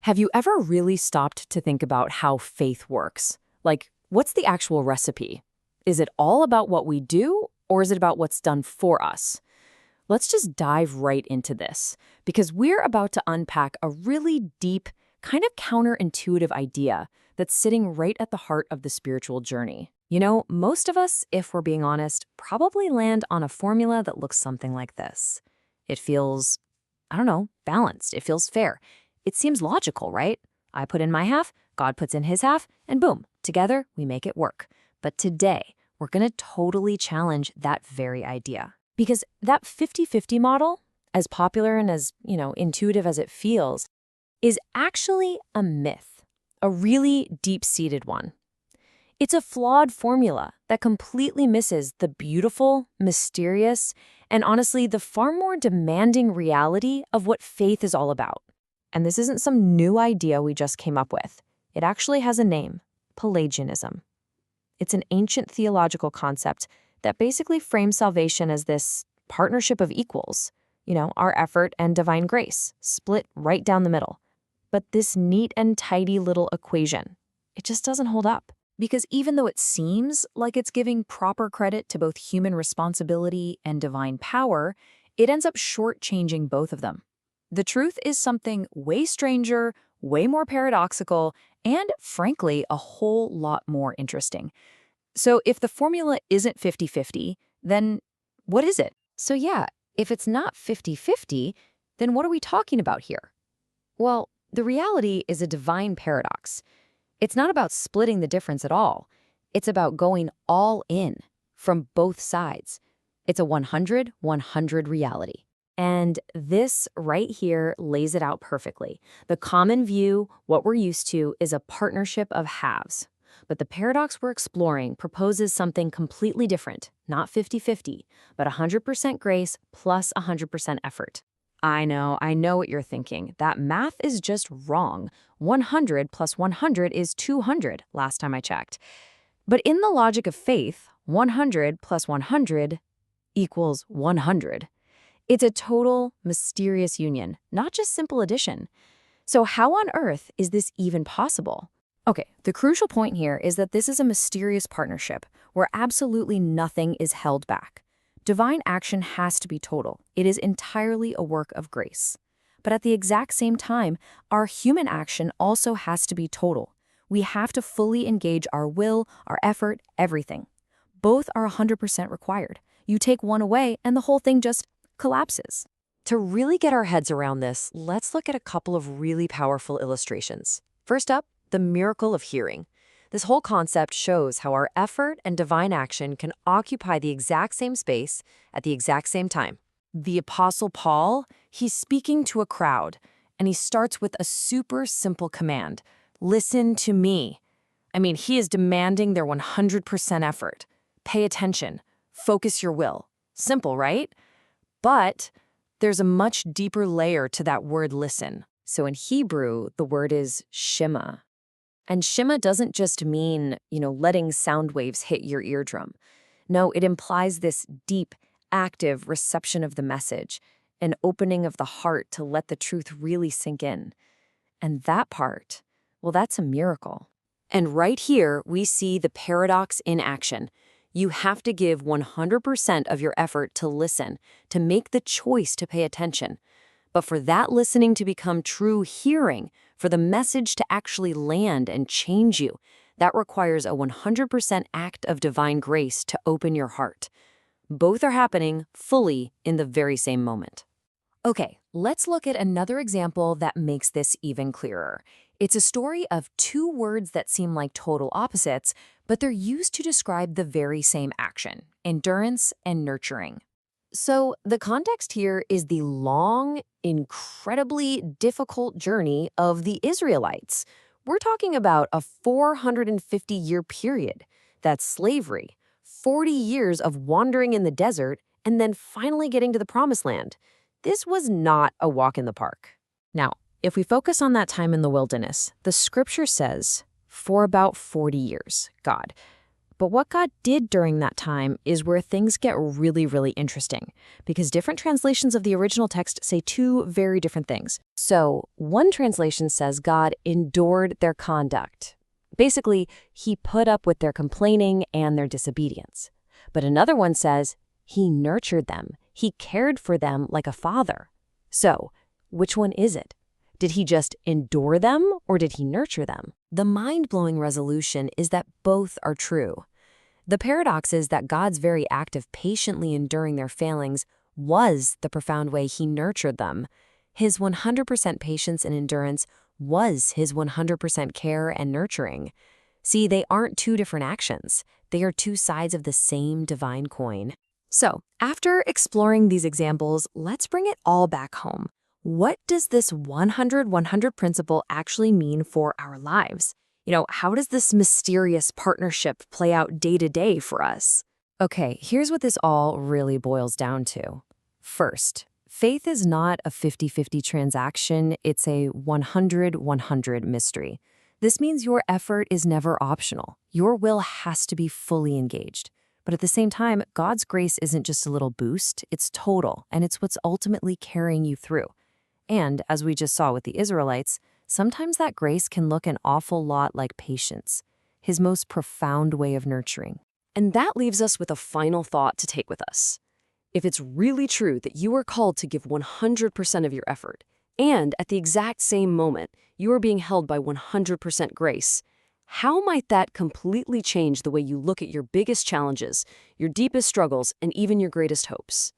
Have you ever really stopped to think about how faith works? Like, what's the actual recipe? Is it all about what we do, or is it about what's done for us? Let's just dive right into this, because we're about to unpack a really deep, kind of counterintuitive idea that's sitting right at the heart of the spiritual journey. You know, most of us, if we're being honest, probably land on a formula that looks something like this. It feels, I don't know, balanced. It feels fair. It seems logical, right? I put in my half, God puts in his half, and boom, together we make it work. But today, we're going to totally challenge that very idea. Because that 50-50 model, as popular and as, intuitive as it feels, is actually a myth, a really deep-seated one. It's a flawed formula that completely misses the beautiful, mysterious, and honestly, the far more demanding reality of what faith is all about. And this isn't some new idea we just came up with. It actually has a name: Pelagianism. It's an ancient theological concept that basically frames salvation as this partnership of equals, our effort and divine grace, split right down the middle. But this neat and tidy little equation, it just doesn't hold up. Because even though it seems like it's giving proper credit to both human responsibility and divine power, it ends up shortchanging both of them. The truth is something way stranger, way more paradoxical, and frankly, a whole lot more interesting. So if the formula isn't 50-50, then what is it? So yeah, if it's not 50-50, then what are we talking about here? Well, the reality is a divine paradox. It's not about splitting the difference at all. It's about going all in from both sides. It's a 100-100 reality. And this right here lays it out perfectly. The common view, what we're used to, is a partnership of halves. But the paradox we're exploring proposes something completely different, not 50-50, but 100% grace plus 100% effort. I know what you're thinking. That math is just wrong. 100 plus 100 is 200, last time I checked. But in the logic of faith, 100 plus 100 equals 100. It's a total, mysterious union, not just simple addition. So how on earth is this even possible? Okay, the crucial point here is that this is a mysterious partnership where absolutely nothing is held back. Divine action has to be total. It is entirely a work of grace. But at the exact same time, our human action also has to be total. We have to fully engage our will, our effort, everything. Both are 100% required. You take one away and the whole thing just collapses. To really get our heads around this, let's look at a couple of really powerful illustrations. First up, the miracle of hearing. This whole concept shows how our effort and divine action can occupy the exact same space at the exact same time. The Apostle Paul, he's speaking to a crowd, and he starts with a super simple command: listen to me. He is demanding their 100% effort. Pay attention. Focus your will. Simple, right? But there's a much deeper layer to that word listen. So in Hebrew, the word is shema. And shema doesn't just mean, letting sound waves hit your eardrum. No, it implies this deep, active reception of the message, an opening of the heart to let the truth really sink in. And that part, well, that's a miracle. And right here, we see the paradox in action. You have to give 100% of your effort to listen, to make the choice to pay attention. But for that listening to become true hearing, for the message to actually land and change you, that requires a 100% act of divine grace to open your heart. Both are happening fully in the very same moment. Okay, let's look at another example that makes this even clearer. It's a story of two words that seem like total opposites, but they're used to describe the very same action: endurance and nurturing. So the context here is the long, incredibly difficult journey of the Israelites. We're talking about a 450-year period. That's slavery, 40 years of wandering in the desert, and then finally getting to the promised land. This was not a walk in the park. Now, if we focus on that time in the wilderness, the scripture says, for about 40 years, God. But what God did during that time is where things get really, really interesting, because different translations of the original text say two very different things. So, one translation says God endured their conduct. Basically, he put up with their complaining and their disobedience. But another one says he nurtured them. He cared for them like a father. So, which one is it? Did he just endure them, or did he nurture them? The mind-blowing resolution is that both are true. The paradox is that God's very act of patiently enduring their failings was the profound way he nurtured them. His 100% patience and endurance was his 100% care and nurturing. See, they aren't two different actions. They are two sides of the same divine coin. So, after exploring these examples, let's bring it all back home. What does this 100-100 principle actually mean for our lives? How does this mysterious partnership play out day to day for us? Okay, here's what this all really boils down to. First, faith is not a 50-50 transaction, it's a 100-100 mystery. This means your effort is never optional. Your will has to be fully engaged. But at the same time, God's grace isn't just a little boost, it's total, and it's what's ultimately carrying you through. And, as we just saw with the Israelites, sometimes that grace can look an awful lot like patience, his most profound way of nurturing. And that leaves us with a final thought to take with us. If it's really true that you are called to give 100% of your effort, and at the exact same moment, you are being held by 100% grace, how might that completely change the way you look at your biggest challenges, your deepest struggles, and even your greatest hopes?